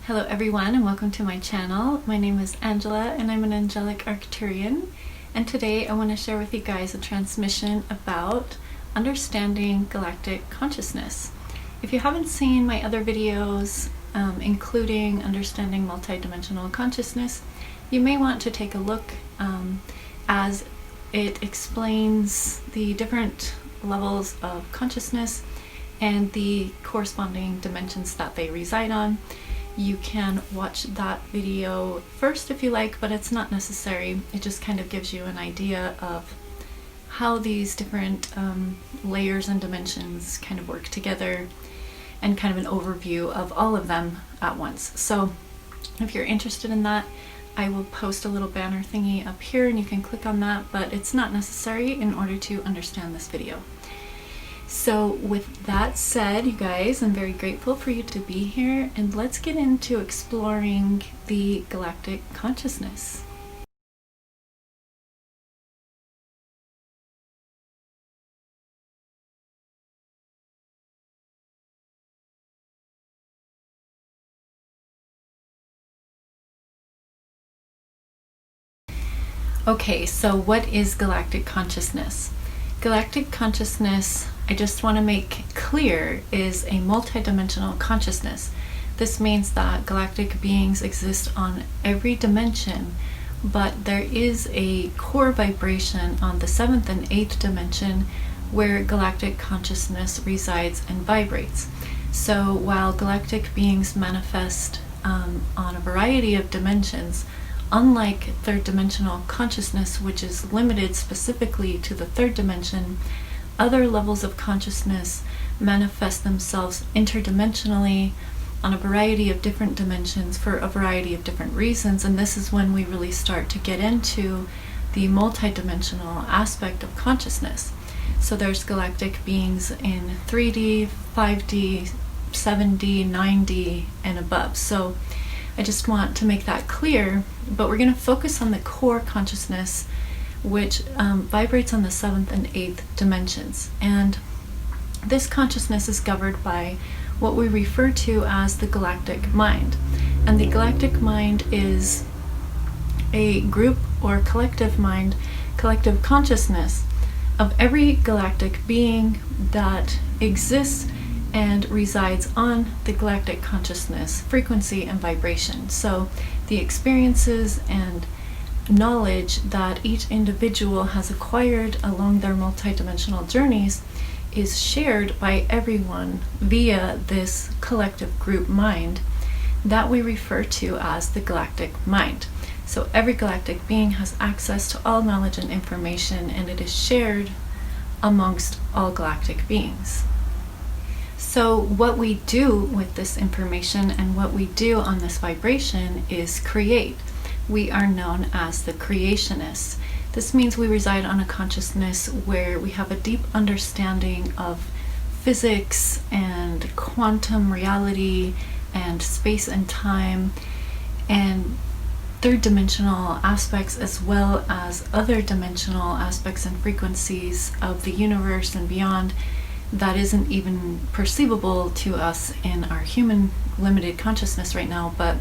Hello everyone and welcome to my channel. My name is Angela and I'm an Angelic Arcturian, and today I want to share with you guys a transmission about understanding galactic consciousness. If you haven't seen my other videos, including understanding multidimensional consciousness, you may want to take a look as it explains the different levels of consciousness and the corresponding dimensions that they reside on. You can watch that video first if you like, but it's not necessary. It just kind of gives you an idea of how these different layers and dimensions kind of work together, and kind of an overview of all of them at once. So if you're interested in that, I will post a little banner thingy up here and you can click on that, but it's not necessary in order to understand this video. So with that said, you guys, I'm very grateful for you to be here, and let's get into exploring the galactic consciousness. Okay, so what is galactic consciousness? Galactic consciousness, I just want to make clear, is a multidimensional consciousness. This means that galactic beings exist on every dimension, but there is a core vibration on the 7th and 8th dimension where galactic consciousness resides and vibrates. So while galactic beings manifest on a variety of dimensions, unlike third dimensional consciousness, which is limited specifically to the third dimension, other levels of consciousness manifest themselves interdimensionally on a variety of different dimensions for a variety of different reasons. And this is when we really start to get into the multidimensional aspect of consciousness. So there's galactic beings in 3D, 5D, 7D, 9D, and above. So I just want to make that clear, but we're going to focus on the core consciousness, which vibrates on the 7th and 8th dimensions. And this consciousness is governed by what we refer to as the galactic mind. And the galactic mind is a group or collective mind, collective consciousness of every galactic being that exists and resides on the galactic consciousness frequency and vibration. So the experiences and knowledge that each individual has acquired along their multidimensional journeys is shared by everyone via this collective group mind that we refer to as the galactic mind. So every galactic being has access to all knowledge and information, and it is shared amongst all galactic beings. So what we do with this information and what we do on this vibration is create. We are known as the creationists. This means we reside on a consciousness where we have a deep understanding of physics and quantum reality and space and time and third dimensional aspects, as well as other dimensional aspects and frequencies of the universe and beyond that isn't even perceivable to us in our human limited consciousness right now. But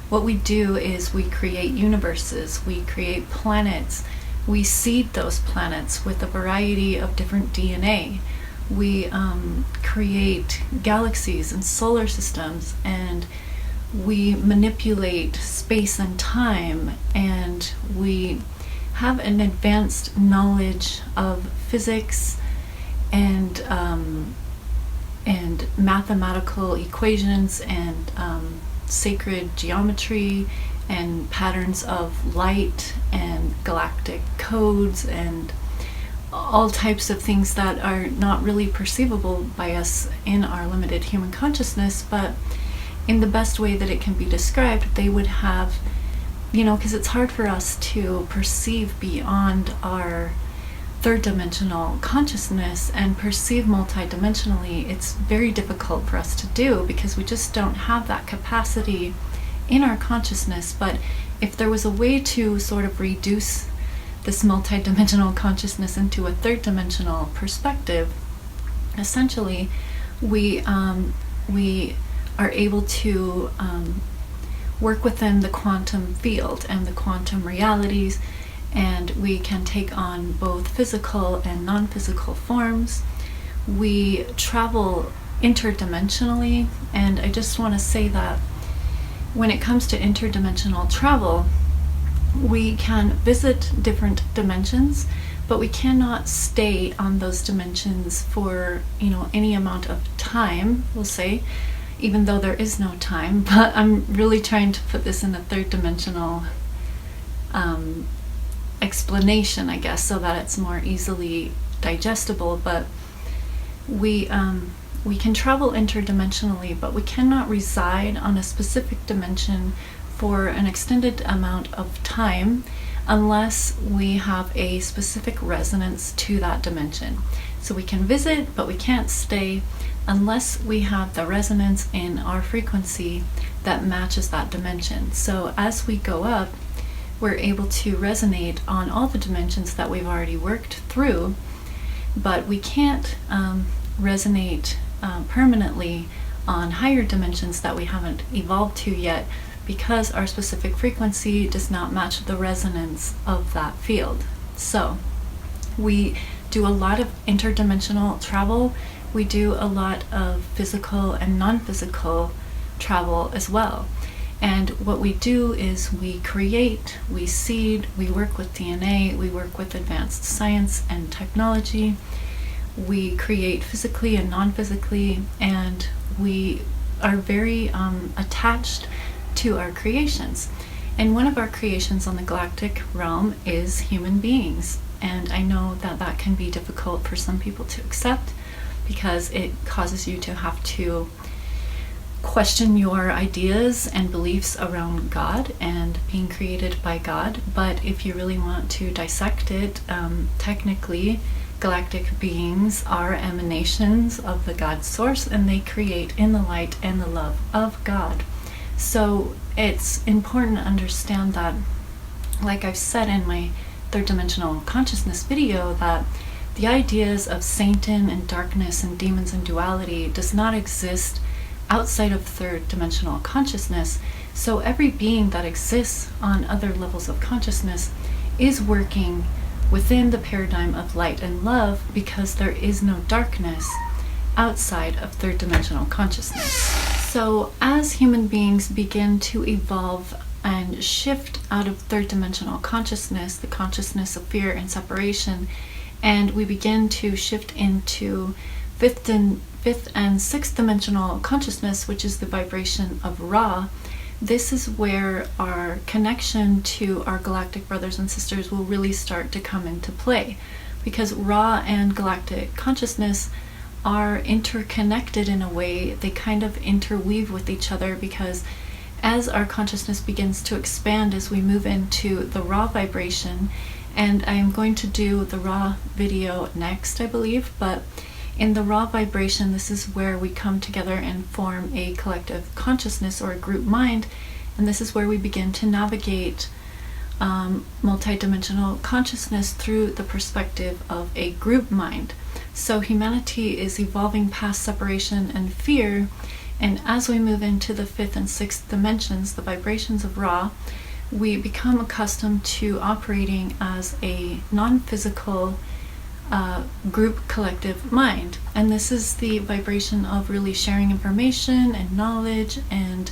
what we do is we create universes, we create planets, we seed those planets with a variety of different DNA. We create galaxies and solar systems, and we manipulate space and time, and we have an advanced knowledge of physics and mathematical equations and sacred geometry and patterns of light and galactic codes and all types of things that are not really perceivable by us in our limited human consciousness, but in the best way that it can be described, they would have, because it's hard for us to perceive beyond our third dimensional consciousness and perceive multidimensionally. It's very difficult for us to do because we just don't have that capacity in our consciousness. But if there was a way to sort of reduce this multidimensional consciousness into a third dimensional perspective, essentially we are able to work within the quantum field and the quantum realities, and we can take on both physical and non-physical forms. We travel interdimensionally, and I just want to say that when it comes to interdimensional travel, we can visit different dimensions, but we cannot stay on those dimensions for, any amount of time, we'll say, even though there is no time. But I'm really trying to put this in a third dimensional explanation, I guess, so that it's more easily digestible. But we can travel interdimensionally, but we cannot reside on a specific dimension for an extended amount of time unless we have a specific resonance to that dimension. So we can visit, but we can't stay unless we have the resonance in our frequency that matches that dimension. So as we go up, we're able to resonate on all the dimensions that we've already worked through, but we can't resonate permanently on higher dimensions that we haven't evolved to yet, because our specific frequency does not match the resonance of that field. So we do a lot of interdimensional travel. We do a lot of physical and non-physical travel as well. And what we do is we create, we seed, we work with DNA, we work with advanced science and technology. We create physically and non-physically, and we are very attached to our creations. And one of our creations on the galactic realm is human beings. And I know that that can be difficult for some people to accept, because it causes you to have to question your ideas and beliefs around God and being created by God. But if you really want to dissect it, technically, galactic beings are emanations of the God source, and they create in the light and the love of God. So it's important to understand that, like I've said in my third dimensional consciousness video, that the ideas of Satan and darkness and demons and duality does not exist outside of third dimensional consciousness. So every being that exists on other levels of consciousness is working within the paradigm of light and love, because there is no darkness outside of third dimensional consciousness. So as human beings begin to evolve and shift out of third dimensional consciousness, the consciousness of fear and separation, and we begin to shift into fifth and sixth dimensional consciousness, which is the vibration of Ra, this is where our connection to our galactic brothers and sisters will really start to come into play, because Ra and galactic consciousness are interconnected in a way. They kind of interweave with each other, because as our consciousness begins to expand, as we move into the Ra vibration, and I am going to do the Ra video next, I believe, but in the Ra vibration, this is where we come together and form a collective consciousness or a group mind, and this is where we begin to navigate multidimensional consciousness through the perspective of a group mind. So humanity is evolving past separation and fear, and as we move into the fifth and sixth dimensions, the vibrations of Ra, we become accustomed to operating as a non-physical group collective mind. And this is the vibration of really sharing information and knowledge and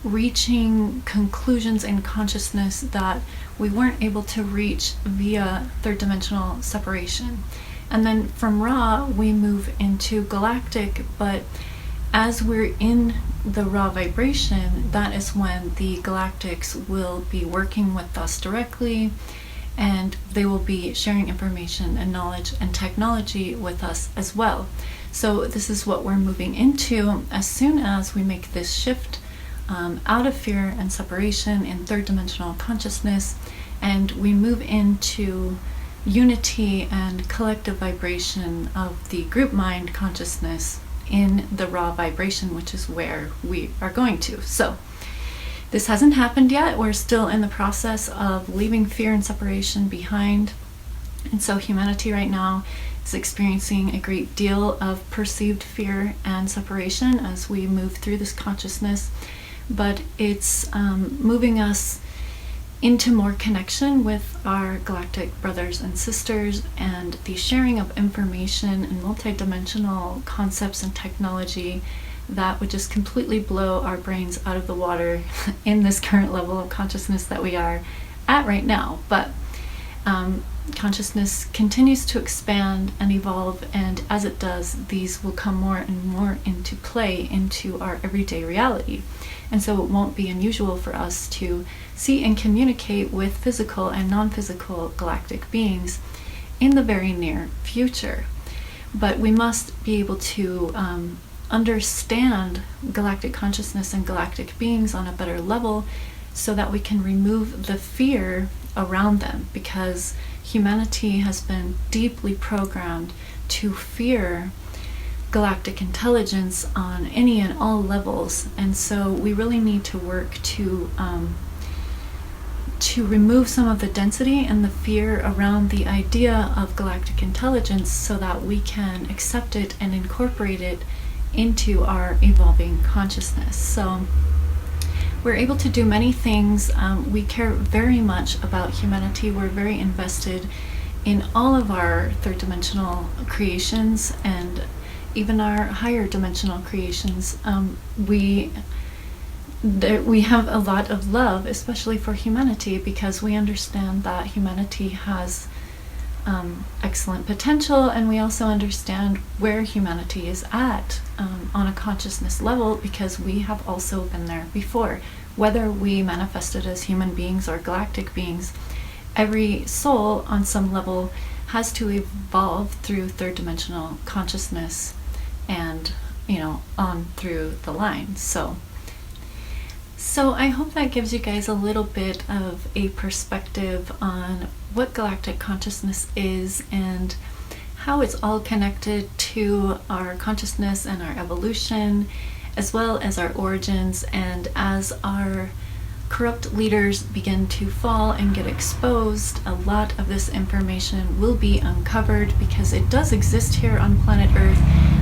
reaching conclusions in consciousness that we weren't able to reach via third dimensional separation. And then from Ra, we move into galactic, but as we're in the Ra vibration, that is when the galactics will be working with us directly, and they will be sharing information and knowledge and technology with us as well. So this is what we're moving into as soon as we make this shift out of fear and separation in third dimensional consciousness, and we move into unity and collective vibration of the group mind consciousness in the Ra vibration, which is where we are going to. So this hasn't happened yet. We're still in the process of leaving fear and separation behind. And so humanity right now is experiencing a great deal of perceived fear and separation as we move through this consciousness. but it's moving us into more connection with our galactic brothers and sisters, and the sharing of information and multidimensional concepts and technology that would just completely blow our brains out of the water in this current level of consciousness that we are at right now. But consciousness continues to expand and evolve, and as it does, these will come more and more into play into our everyday reality. And so it won't be unusual for us to see and communicate with physical and non-physical galactic beings in the very near future. But we must be able to understand galactic consciousness and galactic beings on a better level so that we can remove the fear around them, because humanity has been deeply programmed to fear galactic intelligence on any and all levels. And so we really need to work to remove some of the density and the fear around the idea of galactic intelligence so that we can accept it and incorporate it into our evolving consciousness. So we're able to do many things. We care very much about humanity. We're very invested in all of our third dimensional creations and even our higher dimensional creations. We have a lot of love, especially for humanity, because we understand that humanity has excellent potential, and we also understand where humanity is at on a consciousness level, because we have also been there before. Whether we manifested as human beings or galactic beings, every soul on some level has to evolve through third dimensional consciousness and, on through the line. So I hope that gives you guys a little bit of a perspective on what galactic consciousness is and how it's all connected to our consciousness and our evolution, as well as our origins. And as our corrupt leaders begin to fall and get exposed, a lot of this information will be uncovered, because it does exist here on planet Earth,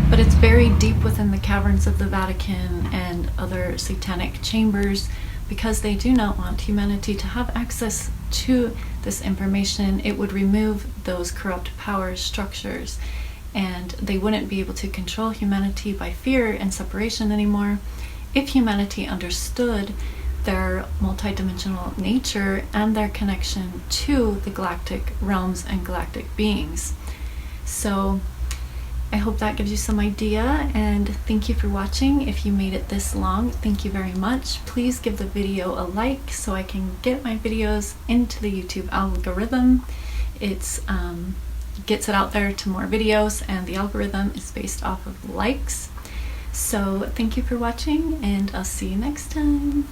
but it's buried deep within the caverns of the Vatican and other satanic chambers, because they do not want humanity to have access to this information. It would remove those corrupt power structures, and they wouldn't be able to control humanity by fear and separation anymore if humanity understood their multidimensional nature and their connection to the galactic realms and galactic beings. So I hope that gives you some idea, and thank you for watching. If you made it this long, thank you very much. Please give the video a like so I can get my videos into the YouTube algorithm. It's gets it out there to more videos, and the algorithm is based off of likes. So thank you for watching, and I'll see you next time.